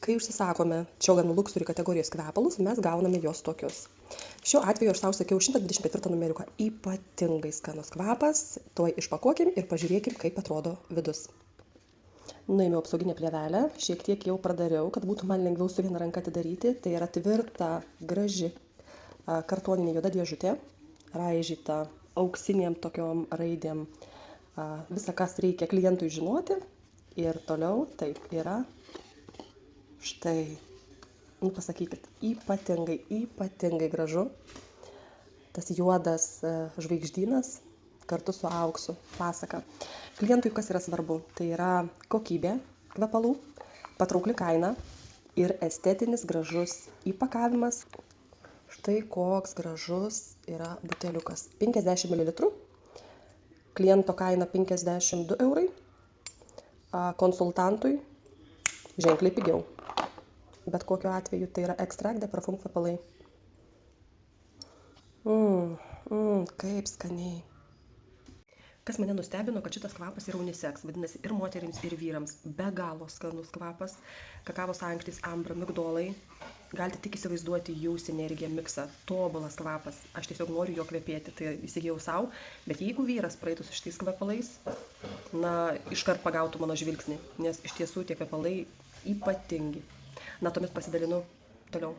Kai užsisakome Chogan Luxury kategorijos kvepalus, mes gauname juos tokius. Šiuo atveju aš sau sakiau 124 numeriuką. Ypatingai skanus kvapas. Tuoj išpakuokim ir pažiūrėkim, kaip atrodo vidus. Nuėmiau apsauginę plėvelę, šiek tiek jau pradariau, kad būtų man lengviau su viena ranka atidaryti. Tai yra tvirta, graži kartoninė juoda dėžutė, raižyta auksinėm tokiom raidėm. Visa, kas reikia klientui žinoti. Ir toliau taip yra. Štai, pasakykit, ypatingai gražu. Tas juodas žvaigždynas kartu su auksu pasaka. Klientui kas yra svarbu? Tai yra kokybė kvepalų, patraukli kaina ir estetinis gražus įpakavimas. Štai koks gražus yra buteliukas. 50 ml. Kliento kaina 52 eurai. Konsultantui ženkliai pigiau. Bet kokiu atveju tai yra Extract de Parfum kvepalai. Kaip skaniai. Kas mane nustebino, kad šitas kvapas yra unisex, vadinasi ir moterims, ir vyrams. Be galo skanus kvapas. Kakavos ankštys, ambra, migdolai. Galite tik įsivaizduoti jų sinergiją, miksą. Tobulas kvapas. Aš tiesiog noriu jo kvepėti, tai įsigijau savo. Bet jeigu vyras praeitų su šitais kvepalais, iškart pagautų mano žvilgsnį, nes iš tiesų tie kvepalai ypatingi. Tomis pasidalinu toliau.